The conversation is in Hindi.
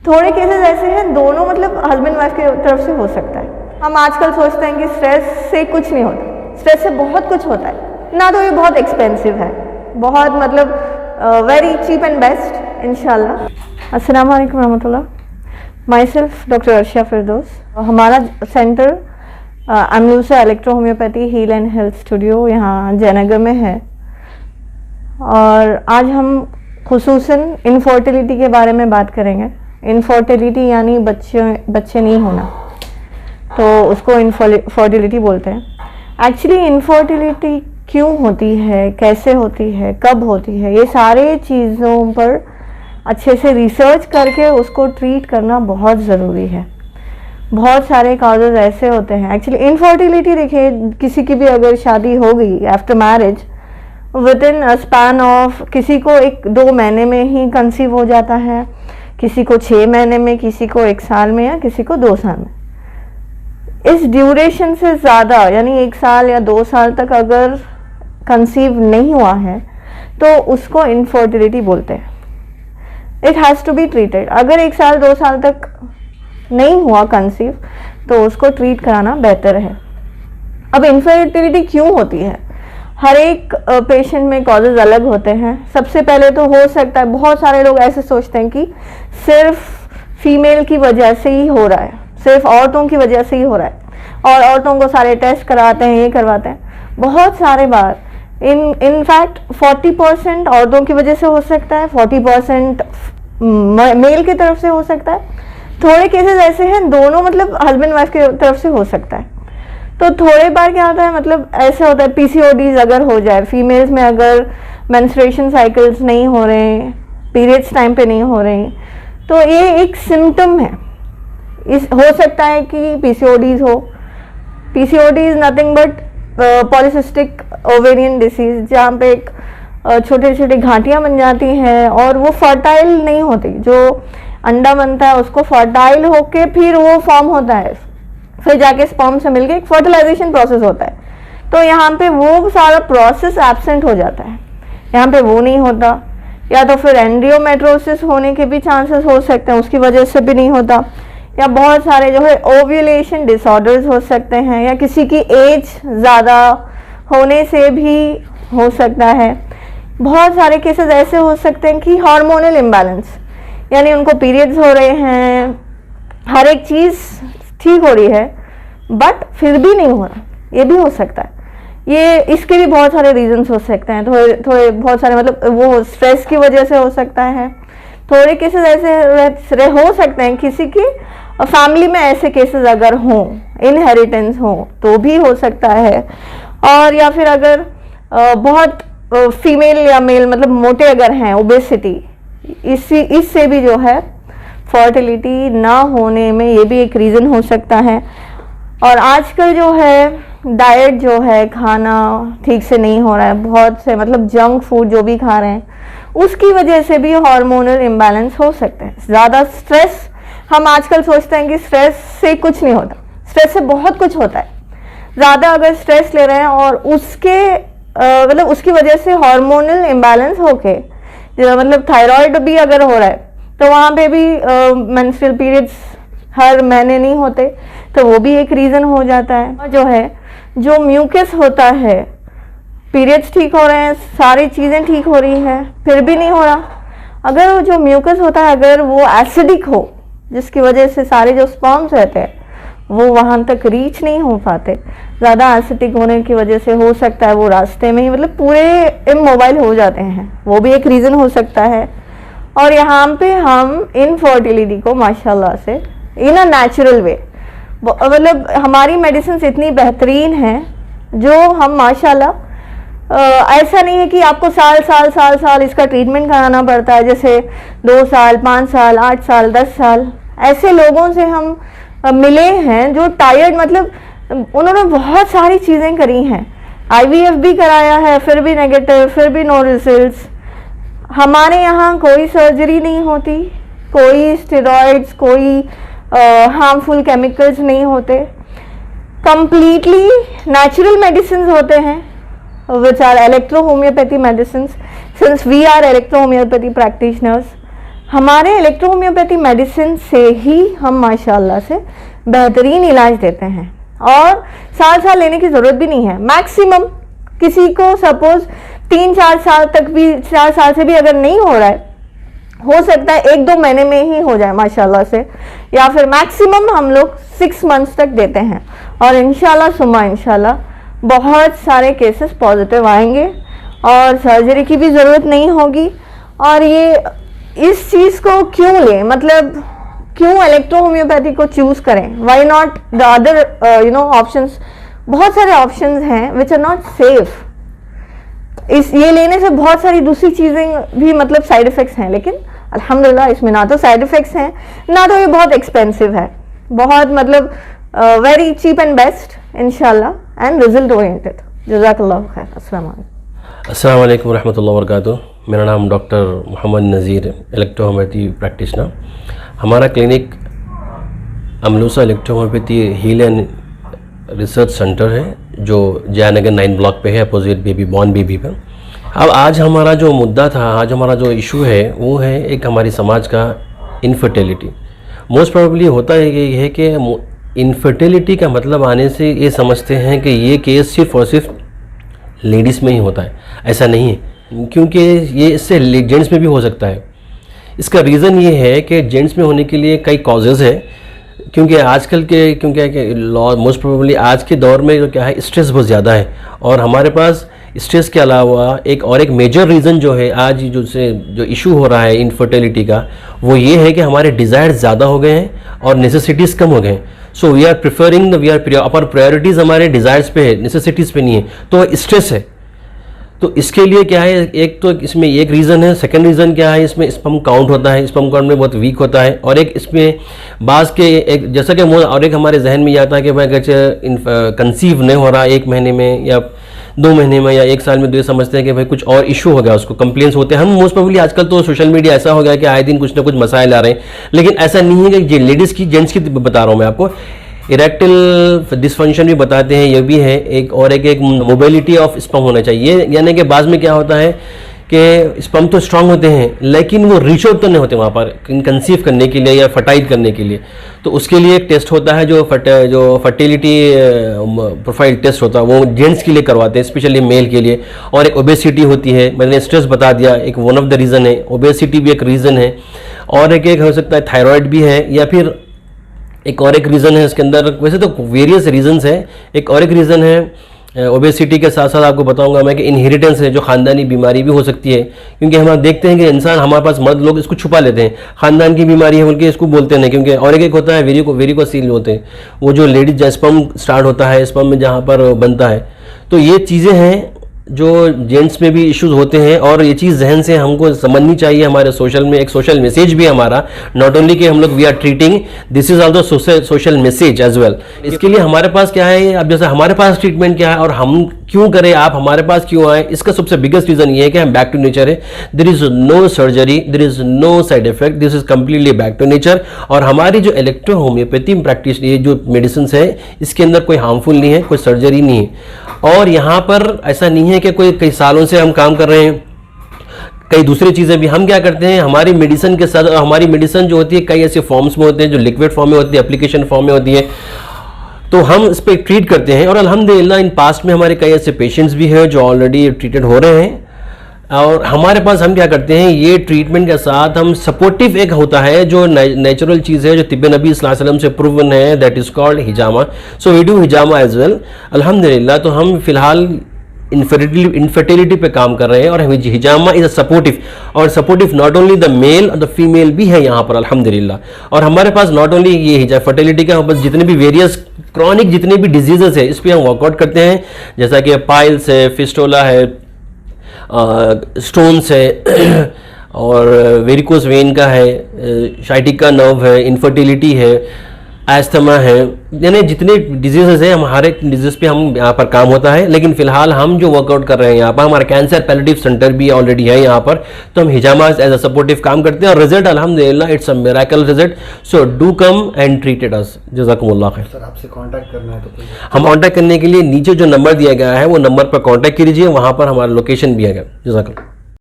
थोड़े केसेस ऐसे हैं दोनों मतलब हस्बैंड वाइफ की तरफ से हो सकता है। हम आजकल सोचते हैं कि स्ट्रेस से कुछ नहीं होता, स्ट्रेस से बहुत कुछ होता है ना। तो ये बहुत एक्सपेंसिव है, बहुत मतलब वेरी चीप एंड बेस्ट इंशाल्लाह। अस्सलाम वालेकुम रहमतुल्लाह। Myself doctor Arshiya Firdaus. हमारा centre Amlusa electro homeopathy heal and health studio यहाँ जयनगर में है। और आज हम खुसूसन इनफर्टिलिटी के बारे में बात करेंगे। इनफर्टिलिटी यानी बच्चे नहीं होना, तो उसको इनफर्टिलिटी बोलते हैं। एक्चुअली इनफर्टिलिटी क्यों होती है, कैसे होती है, कब होती है, ये सारे चीज़ों पर अच्छे से रिसर्च करके उसको ट्रीट करना बहुत ज़रूरी है। बहुत सारे काजेज ऐसे होते हैं। एक्चुअली इनफर्टिलिटी देखिए, किसी की भी अगर शादी हो गई after marriage, with in a span of किसी को 1-2 महीने में ही कंसीव हो जाता है, किसी को 6 महीने में, किसी को 1 साल में, या किसी को 2 साल में। इस ड्यूरेशन से ज़्यादा यानी 1 साल या 2 साल तक अगर कंसीव नहीं हुआ है तो उसको इनफर्टिलिटी बोलते हैं। It has to be treated. अगर 1 साल 2 साल तक नहीं हुआ कंसीव तो उसको ट्रीट कराना बेहतर है। अब इनफर्टिलिटी क्यों होती है? हर एक पेशेंट में कॉजेज अलग होते हैं। सबसे पहले तो हो सकता है, बहुत सारे लोग ऐसे सोचते हैं कि सिर्फ फीमेल की वजह से ही हो रहा है, सिर्फ औरतों की वजह से ही हो रहा है, और औरतों को सारे टेस्ट कराते हैं, ये करवाते हैं। बहुत सारे बार इनफैक्ट 40% औरतों की वजह से हो सकता है, 40% मेल की तरफ से हो सकता है। थोड़े केसेस ऐसे हैं दोनों मतलब हस्बैंड वाइफ की तरफ से हो सकता है। तो थोड़े बार क्या होता है, मतलब ऐसे होता है पीसीओडीज अगर हो जाए, फीमेल्स में अगर मेंस्ट्रुएशन साइकिल्स नहीं हो रहे, पीरियड्स टाइम पे नहीं हो रहे, तो ये एक सिम्टम है। हो सकता है कि पीसीओडीज हो। PCOD is nothing but polycystic ovarian disease, जहाँ पे एक छोटे छोटे घाटियाँ बन जाती हैं और वो फर्टाइल नहीं होती। जो अंडा बनता है उसको फर्टाइल होके फिर वो फॉर्म होता है, फिर जाके स्पर्म से मिलके एक फर्टिलाइजेशन प्रोसेस होता है। तो यहाँ पे वो सारा प्रोसेस एब्सेंट हो जाता है, यहाँ पे वो नहीं होता। या तो फिर एंड्रियोमेट्रोसिस होने के भी चांसेस हो सकते हैं, उसकी वजह से भी नहीं होता। या बहुत सारे जो है ओव्यूलेशन डिसऑर्डर्स हो सकते हैं, या किसी की एज ज़्यादा होने से भी हो सकता है। बहुत सारे केसेस ऐसे हो सकते हैं कि हार्मोनल इम्बैलेंस, यानी उनको पीरियड्स हो रहे हैं, हर एक चीज़ ठीक हो रही है बट फिर भी नहीं हो रहा, ये भी हो सकता है। ये इसके भी बहुत सारे रीजंस हो सकते हैं। थोड़े बहुत सारे मतलब वो स्ट्रेस की वजह से हो सकता है। थोड़े केसेस ऐसे हो सकते हैं किसी की फैमिली में ऐसे केसेस अगर हों, इनहेरिटेंस हो तो भी हो सकता है। और या फिर अगर बहुत फीमेल या मेल मतलब मोटे अगर हैं, ओबेसिटी, इससे भी जो है फर्टिलिटी ना होने में ये भी एक रीज़न हो सकता है। और आजकल जो है डाइट जो है, खाना ठीक से नहीं हो रहा है, बहुत से मतलब जंक फूड जो भी खा रहे हैं, उसकी वजह से भी हार्मोनल इम्बैलेंस हो सकते हैं। ज़्यादा स्ट्रेस, हम आजकल सोचते हैं कि स्ट्रेस से कुछ नहीं होता, स्ट्रेस से बहुत कुछ होता है। ज़्यादा अगर स्ट्रेस ले रहे हैं और उसके मतलब उसकी वजह से हार्मोनल इम्बैलेंस होके मतलब थायराइड भी अगर हो रहा है तो वहाँ पे भी मेंस्ट्रुअल पीरियड्स हर महीने नहीं होते, तो वो भी एक रीज़न हो जाता है। और जो है जो म्यूकस होता है, पीरियड्स ठीक हो रहे हैं, सारी चीज़ें ठीक हो रही हैं, फिर भी नहीं हो रहा। अगर जो म्यूकस होता है अगर वो एसिडिक हो, जिसकी वजह से सारे जो स्पर्म्स रहते हैं वो वहाँ तक रीच नहीं हो पाते, ज़्यादा एसिडिक होने की वजह से हो सकता है वो रास्ते में ही मतलब पूरे इमोबाइल हो जाते हैं, वो भी एक रीज़न हो सकता है। और यहाँ पे हम इनफर्टिलिटी को माशाल्लाह से इन अ नेचुरल वे, मतलब हमारी मेडिसिन इतनी बेहतरीन हैं जो हम माशाल्लाह ऐसा नहीं है कि आपको साल इसका ट्रीटमेंट कराना पड़ता है, जैसे 2 साल, 5 साल, 8 साल, 10 साल। ऐसे लोगों से हम मिले हैं जो टायर्ड, मतलब उन्होंने बहुत सारी चीज़ें करी हैं, IVF भी कराया है, फिर भी नेगेटिव, फिर भी नो रिजल्ट्स। हमारे यहाँ कोई सर्जरी नहीं होती, कोई स्टेरॉइड्स, कोई हार्मफुल केमिकल्स नहीं होते, completely natural medicines होते हैं, which are electro homeopathy medicines. Since we are electro homeopathy practitioners, हमारे इलेक्ट्रो होम्योपैथी मेडिसिन से ही हम माशाल्लाह से बेहतरीन इलाज देते हैं, और साल साल लेने की ज़रूरत भी नहीं है। मैक्सिमम किसी को सपोज 3-4 साल तक भी, 4 साल से भी अगर नहीं हो रहा है, हो सकता है 1-2 महीने में ही हो जाए माशाल्लाह से, या फिर मैक्सिमम हम लोग 6 मंथ्स तक देते हैं। और इंशाल्लाह सुमा इंशाल्लाह बहुत सारे केसेस पॉजिटिव आएंगे और सर्जरी की भी ज़रूरत नहीं होगी। और ये इस चीज़ को क्यों लें, मतलब क्यों इलेक्ट्रो होम्योपैथी को चूज़ करें, why not the other options. बहुत सारे ऑप्शंस हैं विच आर नॉट सेफ। ये लेने से बहुत सारी दूसरी चीज़ें भी मतलब साइड इफ़ेक्ट्स हैं, लेकिन अल्हम्दुलिल्लाह इसमें ना तो साइड इफ़ेक्ट्स हैं, ना तो ये बहुत एक्सपेंसिव है, बहुत मतलब वेरी चीप एंड बेस्ट इंशाल्लाह, एंड रिजल्ट ओरिएंटेड। जज़ाकल्लाह खैर। अस्सलाम वालेकुम रहमतुल्लाहि व बरकातुहू। मेरा नाम doctor Mohammad Nazir, electro homeopathy practitioner. हमारा clinic Amlusa electro homeopathy heal and research centre है, जो जयानगर 9 ब्लॉक पे है, अपोजिट बेबी बॉर्न बेबी पर। अब आज हमारा जो मुद्दा था, आज हमारा जो इशू है वो है एक हमारी समाज का इनफर्टिलिटी। मोस्ट प्रोबेबली होता है कि इनफर्टिलिटी का मतलब आने से ये समझते हैं कि ये केस सिर्फ और सिर्फ लेडीज़ में ही होता है। ऐसा नहीं है, क्योंकि ये इससे जेंट्स में भी हो सकता है। इसका रीज़न ये है कि जेंट्स में होने के लिए कई कॉजेज़ है, क्योंकि आजकल के लॉ मोस्ट प्रोबेबली आज के दौर में जो क्या है, स्ट्रेस बहुत ज़्यादा है। और हमारे पास स्ट्रेस के अलावा एक मेजर रीज़न जो है आज जो इशू हो रहा है इनफर्टिलिटी का, वो ये है कि हमारे डिज़ायर्स ज़्यादा हो गए हैं और नेसेसिटीज़ कम हो गए हैं। So we are preferring upper priorities हमारे डिज़ायर्स पे है, नेसेसिटीज़ पे नहीं है, तो स्ट्रेस है। तो इसके लिए क्या है, एक तो इसमें एक रीज़न है। सेकंड रीज़न क्या है, इसमें स्पर्म काउंट होता है, स्पर्म काउंट में बहुत वीक होता है। और एक इसमें बाज़ के एक जैसा कि और एक हमारे जहन में ये आता है कि भाई अगर कंसीव नहीं हो रहा 1 महीने में या 2 महीने में या 1 साल में, तो ये समझते हैं कि भाई कुछ और इशू हो गया, उसको कंप्लेंट्स होते हैं। हम मोस्ट प्रोबेबली आजकल तो सोशल मीडिया ऐसा हो गया कि आए दिन कुछ ना कुछ मसाइल आ रहे हैं, लेकिन ऐसा नहीं है कि लेडीज़ की जेंट्स की बता रहा हूँ मैं आपको। इरेक्टिल डिसफंक्शन भी बताते हैं, ये भी है एक। और एक मोबिलिटी ऑफ स्पर्म होना चाहिए, यानी कि बाद में क्या होता है कि स्पर्म तो स्ट्रांग होते हैं, लेकिन वो रीच आउट तो नहीं होते वहाँ पर कंसीव करने के लिए या फर्टाइल करने के लिए। तो उसके लिए एक टेस्ट होता है जो फर्टिलिटी प्रोफाइल टेस्ट होता है, वो जेंट्स के लिए करवाते हैं, स्पेशली मेल के लिए। और एक ओबेसिटी होती है, मैंने स्ट्रेस बता दिया, एक वन ऑफ द रीज़न है। ओबेसिटी भी एक रीज़न है। और एक हो सकता है थायराइड भी है, या फिर एक और एक रीज़न है इसके अंदर। वैसे तो वेरियस रीजंस है। एक और एक रीज़न है ओबेसिटी के साथ साथ आपको बताऊंगा मैं कि इनहेरिटेंस है, जो ख़ानदानी बीमारी भी हो सकती है। क्योंकि हम देखते हैं कि इंसान, हमारे पास मर्द लोग इसको छुपा लेते हैं, ख़ानदान की बीमारी है बोल के इसको बोलते नहीं। क्योंकि और एक होता है वेरिकोसील होते हैं, वो जो लेडीज स्पर्म स्टार्ट होता है स्पर्म में जहाँ पर बनता है। तो ये चीज़ें हैं जो जेंट्स में भी इश्यूज होते हैं, और ये चीज़ जहन से हमको समझनी चाहिए। हमारे सोशल में एक सोशल मैसेज भी हमारा, नॉट ओनली कि हम लोग we are treating, this is also social message as well. इसके लिए हमारे पास क्या है, अब जैसे हमारे पास ट्रीटमेंट क्या है और हम क्यों करें, आप हमारे पास क्यों आए, इसका सबसे बिगेस्ट रीज़न ये है कि हम बैक टू नेचर है। There is no surgery, there is no side effect, this is completely back to nature. और हमारी जो इलेक्ट्रो होम्योपैथी प्रैक्टिस, ये जो मेडिसिन है, इसके अंदर कोई हार्मफुल नहीं है, कोई सर्जरी नहीं है। और यहाँ पर ऐसा नहीं है कि कोई कई सालों से हम काम कर रहे हैं, कई दूसरी चीज़ें भी हम क्या करते हैं हमारी मेडिसिन के साथ। हमारी मेडिसिन जो होती है कई ऐसे फॉर्म्स में होते हैं, जो लिक्विड फॉर्म में होती है, एप्लीकेशन फॉर्म में होती है, तो हम इस पर ट्रीट करते हैं। और अल्हम्दुलिल्लाह इन पास्ट में हमारे कई ऐसे पेशेंट्स भी हैं जो ऑलरेडी ट्रीटेड हो रहे हैं। और हमारे पास हम क्या करते हैं, ये ट्रीटमेंट के साथ हम सपोर्टिव एक होता है जो नेचुरल चीज़ है, जो तिब्ब नबी सल्लल्लाहु अलैहि वसल्लम से प्रूवन है, दैट इज़ कॉल्ड हिजामा। सो वी डू हिजामा एज वेल अल्हम्दुलिल्लाह। तो हम फिलहाल इनफर्टिलिटी पे काम कर रहे हैं, और हिजामा इज अ सपोर्टिव, और supportive not only the male और द फीमेल भी है यहाँ पर अल्हम्दुलिल्लाह। और हमारे पास नॉट ओनली ये फर्टिलिटी का, बस जितने भी वेरियस क्रॉनिक जितने भी डिजीजेस है इस पर हम वर्कआउट करते हैं, जैसा कि पाइल्स है, फिस्टोला है, स्टोन्स है, और वेरिकोस वेन का है, शाइटिका नर्व है, इनफर्टिलिटी है, एस्थमा है, यानी जितने डिजीजेस हैं हमारे डिजीज पे हम यहाँ पर काम होता है। लेकिन फिलहाल हम जो वर्कआउट कर रहे हैं यहाँ पर, हमारा कैंसर पैलिएटिव सेंटर भी ऑलरेडी है यहाँ पर, तो हम हिजामा एज अ सपोर्टिव काम करते हैं, और रिजल्ट अल्हम्दुलिल्लाह it's a miracle result. So do come and treated us. जज़ाकुमुल्लाह खैर। सर आपसे कांटेक्ट करना है तो हम कांटेक्ट करने के लिए नीचे जो नंबर दिया गया है वो नंबर पर कांटेक्ट कीजिए, वहाँ पर हमारा लोकेशन भी है। जज़ाकुमुल्लाह।